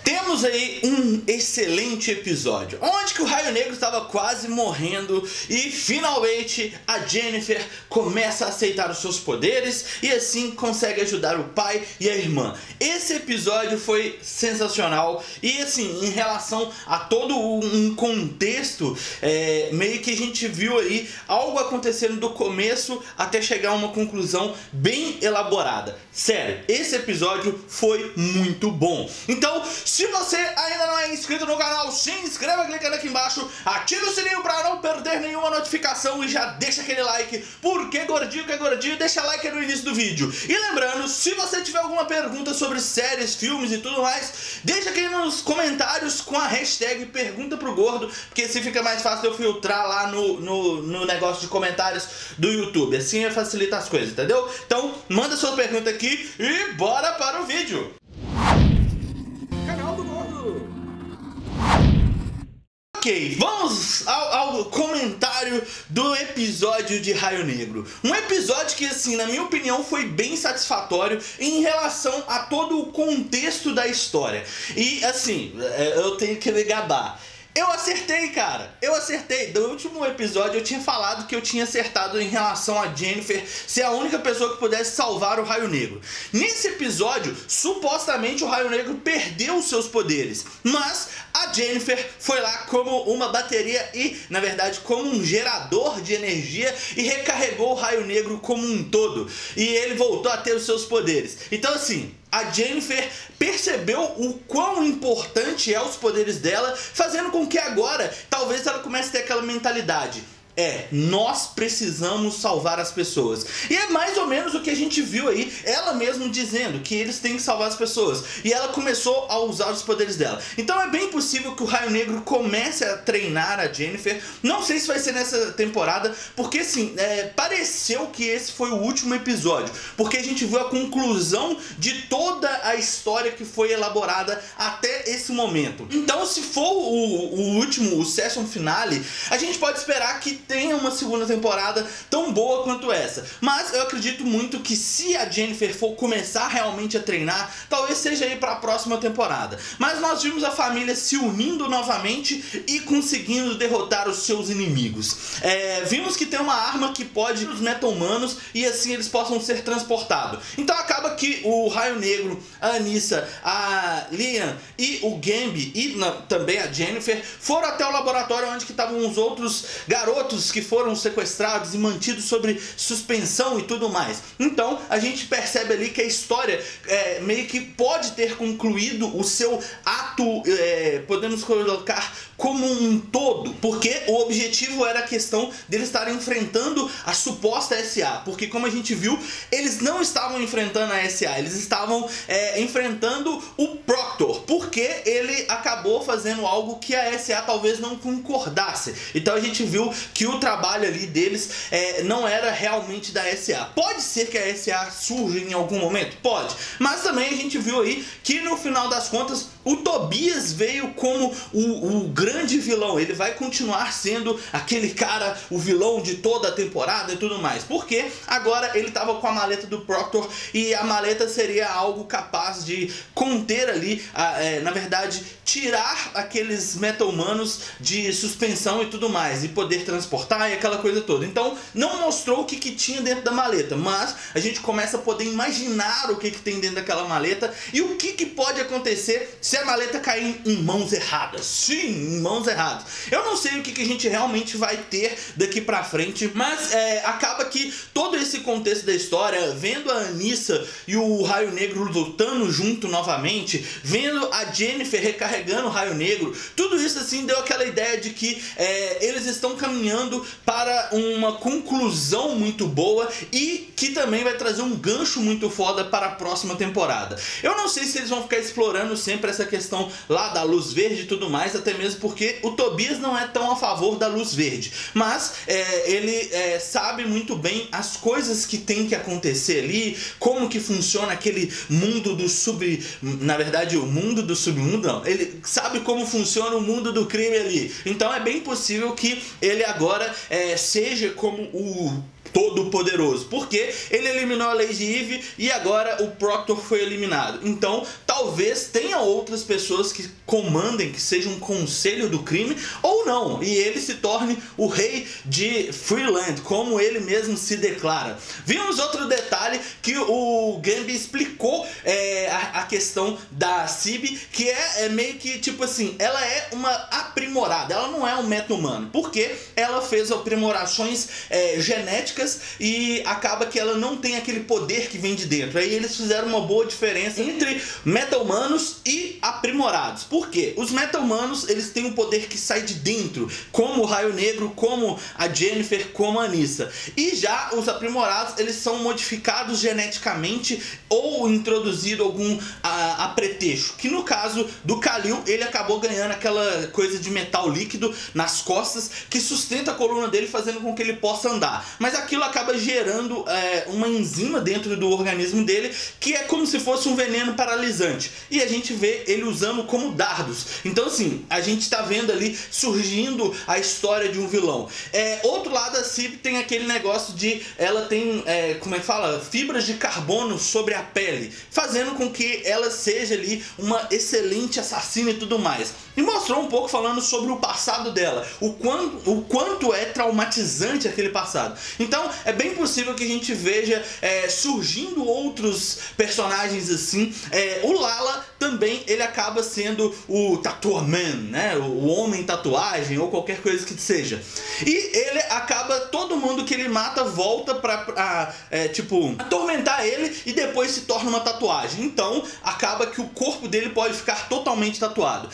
Temos aí um excelente episódio, onde que o Raio Negro estava quase morrendo e finalmente a Jennifer começa a aceitar os seus poderes e assim consegue ajudar o pai e a irmã. Esse episódio foi sensacional e assim, em relação a todo um contexto, meio que a gente viu aí algo acontecendo do começo até chegar a uma conclusão bem elaborada. Sério, esse episódio foi muito bom. Então, se você ainda não é inscrito no canal, se inscreva clicando aqui embaixo, ative o sininho para não perder nenhuma notificação e já deixa aquele like, porque gordinho que é gordinho, deixa like no início do vídeo. E lembrando, se você tiver alguma pergunta sobre séries, filmes e tudo mais, deixa aqui nos comentários com a hashtag pergunta pro gordo, porque assim fica mais fácil eu filtrar lá no negócio de comentários do YouTube, assim facilita as coisas, entendeu? Então, manda sua pergunta aqui e bora para o vídeo! Canal do Gordo! Ok, vamos ao comentário do episódio de Raio Negro. Um episódio que, assim, na minha opinião, foi bem satisfatório em relação a todo o contexto da história. E, assim, eu tenho que me gabar. Eu acertei, cara. Eu acertei. Do último episódio eu tinha falado que eu tinha acertado em relação a Jennifer ser a única pessoa que pudesse salvar o Raio Negro. Nesse episódio, supostamente o Raio Negro perdeu os seus poderes, mas a Jennifer foi lá como uma bateria e, na verdade, como um gerador de energia e recarregou o Raio Negro como um todo. E ele voltou a ter os seus poderes. Então, assim, a Jennifer percebeu o quão importante é os poderes dela, fazendo com que agora, talvez ela comece a ter aquela mentalidade. Nós precisamos salvar as pessoas. E é mais ou menos o que a gente viu aí, ela mesma dizendo que eles têm que salvar as pessoas. E ela começou a usar os poderes dela. Então é bem possível que o Raio Negro comece a treinar a Jennifer. Não sei se vai ser nessa temporada, porque assim, pareceu que esse foi o último episódio. Porque a gente viu a conclusão de toda a história que foi elaborada até esse momento. Então, se for o último, o season finale, a gente pode esperar que tenha uma segunda temporada tão boa quanto essa. Mas eu acredito muito que se a Jennifer for começar realmente a treinar, talvez seja aí para a próxima temporada. Mas nós vimos a família se unindo novamente e conseguindo derrotar os seus inimigos. Vimos que tem uma arma que pode os meta-humanos e assim eles possam ser transportados. Então acaba que o Raio Negro, a Anissa, a Liam e o Gambi e também a Jennifer foram até o laboratório onde que estavam os outros garotos que foram sequestrados e mantidos sobre suspensão e tudo mais. Então a gente percebe ali que a história meio que pode ter concluído o seu ato, podemos colocar como um todo, porque o objetivo era a questão deles estarem enfrentando a suposta SA, porque como a gente viu, eles não estavam enfrentando a SA, eles estavam enfrentando o Proctor, porque ele acabou fazendo algo que a SA talvez não concordasse. Então a gente viu que o trabalho ali deles não era realmente da SA. Pode ser que a SA surja em algum momento? Pode, mas também a gente viu aí que no final das contas o Tobias veio como o grande vilão. Ele vai continuar sendo aquele cara, o vilão de toda a temporada e tudo mais. Porque agora ele estava com a maleta do Proctor e a maleta seria algo capaz de conter ali, na verdade, tirar aqueles meta-humanos de suspensão e tudo mais. E poder transportar e aquela coisa toda. Então não mostrou o que tinha dentro da maleta. Mas a gente começa a poder imaginar o que tem dentro daquela maleta. E o que pode acontecer se a maleta cair em mãos erradas. Sim, em mãos erradas. Eu não sei o que a gente realmente vai ter daqui pra frente, mas acaba que todo esse contexto da história, vendo a Anissa e o Raio Negro lutando junto novamente, vendo a Jennifer recarregando o Raio Negro, tudo isso assim deu aquela ideia de que eles estão caminhando para uma conclusão muito boa e que também vai trazer um gancho muito foda para a próxima temporada. Eu não sei se eles vão ficar explorando sempre essa questão lá da luz verde e tudo mais, até mesmo porque o Tobias não é tão a favor da luz verde, mas ele sabe muito bem as coisas que tem que acontecer ali, como que funciona aquele mundo do na verdade o mundo do submundo não, ele sabe como funciona o mundo do crime ali, então é bem possível que ele agora seja como o Todo-Poderoso, porque ele eliminou a Lady Eve e agora o Proctor foi eliminado. Então talvez tenha outras pessoas que comandem, que sejam um conselho do crime, ou não, e ele se torne o rei de Freeland, como ele mesmo se declara. Vimos outro detalhe que o Gambi explicou a questão da Cib, que é meio que tipo assim, ela é uma aprimorada, ela não é um meta-humano, porque ela fez aprimorações genéticas e acaba que ela não tem aquele poder que vem de dentro. Aí eles fizeram uma boa diferença entre meta-humanos e aprimorados. Por quê? Os meta-humanos, eles têm um poder que sai de dentro, como o Raio Negro, como a Jennifer, como a Anissa. E já os aprimorados, eles são modificados geneticamente ou introduzido algum apretexto, que no caso do Khalil, ele acabou ganhando aquela coisa de metal líquido nas costas que sustenta a coluna dele, fazendo com que ele possa andar. Mas aquilo acaba gerando uma enzima dentro do organismo dele, que é como se fosse um veneno paralisante. E a gente vê ele usando como dardos. Então assim, a gente tá vendo ali surgindo a história de um vilão. Outro lado da Cib tem aquele negócio de ela tem, como é que fala? Fibras de carbono sobre a pele, fazendo com que ela seja ali uma excelente assassina e tudo mais. E mostrou um pouco falando sobre o passado dela, o quanto é traumatizante aquele passado. Então é bem possível que a gente veja surgindo outros personagens assim. O Lala também, ele acaba sendo o Tatuaman, né? O homem tatuagem ou qualquer coisa que seja. E ele acaba, todo mundo que ele mata volta pra tipo, atormentar ele e depois se torna uma tatuagem. Então acaba que o corpo dele pode ficar totalmente tatuado.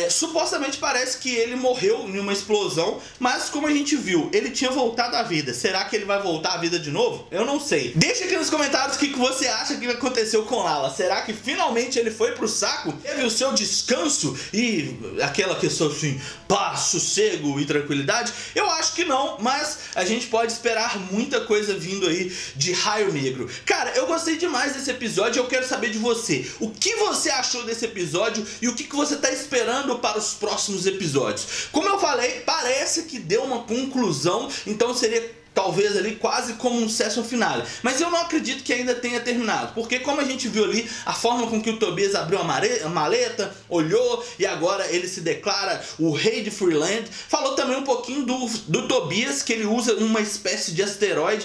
Supostamente parece que ele morreu em uma explosão, mas como a gente viu, ele tinha voltado à vida. Será que ele vai voltar à vida de novo? Eu não sei. Deixa aqui nos comentários o que você acha que aconteceu com Lala. Será que finalmente ele foi pro saco? Teve o seu descanso e aquela questão assim, paz, sossego e tranquilidade? Eu acho que não, mas a gente pode esperar muita coisa vindo aí de Raio Negro. Cara, eu gostei demais desse episódio e eu quero saber de você. O que você achou desse episódio e o que você tá esperando para os próximos episódios? Como eu falei, parece que deu uma conclusão, então seria talvez ali quase como um season finale, mas eu não acredito que ainda tenha terminado, porque como a gente viu ali, a forma com que o Tobias abriu a maleta, olhou e agora ele se declara o rei de Freeland. Falou também um pouquinho do Tobias, que ele usa uma espécie de asteroide,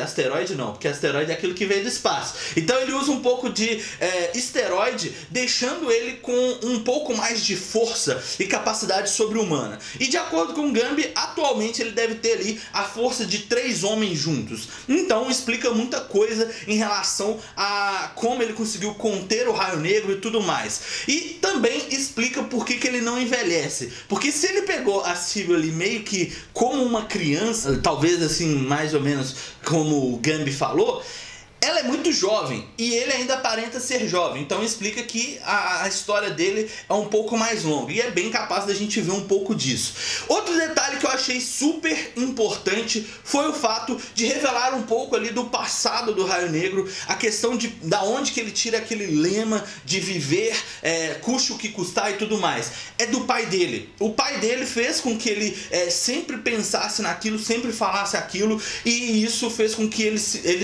asteroide não, porque asteroide é aquilo que veio do espaço, então ele usa um pouco de esteroide, deixando ele com um pouco mais de força e capacidade sobre-humana. E de acordo com o Gambi, atualmente ele deve ter ali a força de 3 homens juntos. Então explica muita coisa em relação a como ele conseguiu conter o Raio Negro e tudo mais. E também explica por que ele não envelhece. Porque se ele pegou a Cib ali meio que como uma criança, talvez assim, mais ou menos como o Gambi falou, ela é muito jovem e ele ainda aparenta ser jovem, então explica que a história dele é um pouco mais longa e é bem capaz da gente ver um pouco disso. Outro detalhe que eu achei super importante foi o fato de revelar um pouco ali do passado do Raio Negro, a questão de da onde que ele tira aquele lema de viver, custe o que custar e tudo mais. É do pai dele. O pai dele fez com que ele sempre pensasse naquilo, sempre falasse aquilo, e isso fez com que ele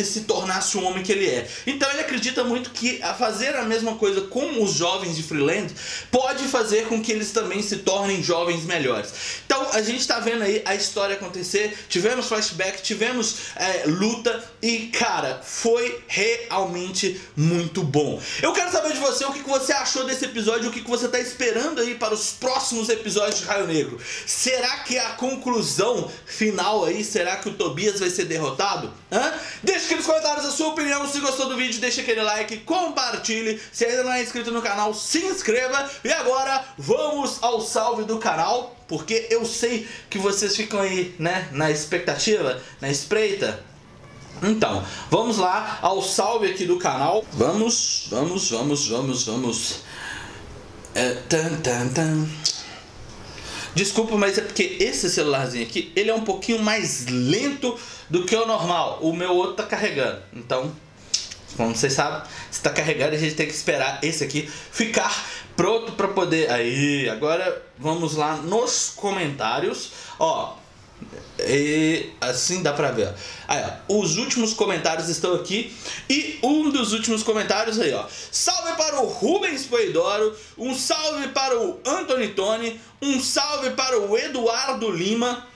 se tornasse um homem que ele é. Então ele acredita muito que a fazer a mesma coisa com os jovens de Freeland pode fazer com que eles também se tornem jovens melhores. Então a gente tá vendo aí a história acontecer, tivemos flashback, tivemos luta e cara, foi realmente muito bom. Eu quero saber de você o que você achou desse episódio, o que você tá esperando aí para os próximos episódios de Raio Negro. Será que a conclusão final aí, será que o Tobias vai ser derrotado? Deixa aqui nos comentários a sua opinião. Se gostou do vídeo, deixa aquele like, compartilhe. Se ainda não é inscrito no canal, se inscreva. E agora vamos ao salve do canal, porque eu sei que vocês ficam aí, né, na expectativa, na espreita. Então, vamos lá ao salve aqui do canal. Vamos. Desculpa, mas é porque esse celularzinho aqui, ele é um pouquinho mais lento do que o normal. O meu outro tá carregando. Então, como vocês sabem, se tá carregando, a gente tem que esperar esse aqui ficar pronto pra poder... Aí, agora vamos lá nos comentários. Ó, E assim dá pra ver, ó. Aí, ó, os últimos comentários estão aqui. E um dos últimos comentários aí, ó. Salve para o Rubens Poidoro. Um salve para o Anthony Tony. Um salve para o Eduardo Lima.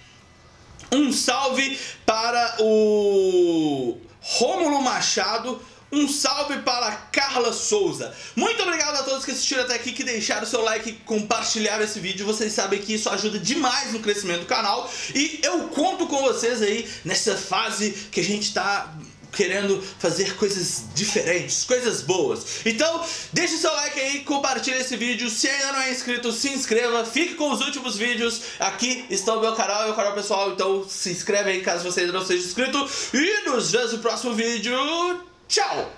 Um salve para o Rômulo Machado. Um salve para Carla Souza. Muito obrigado a todos que assistiram até aqui, que deixaram o seu like e compartilharam esse vídeo. Vocês sabem que isso ajuda demais no crescimento do canal. E eu conto com vocês aí nessa fase que a gente tá querendo fazer coisas diferentes, coisas boas. Então, deixa o seu like aí, compartilha esse vídeo. Se ainda não é inscrito, se inscreva. Fique com os últimos vídeos. Aqui está o meu canal pessoal. Então, se inscreve aí caso você ainda não seja inscrito. E nos vemos no próximo vídeo. Tchau!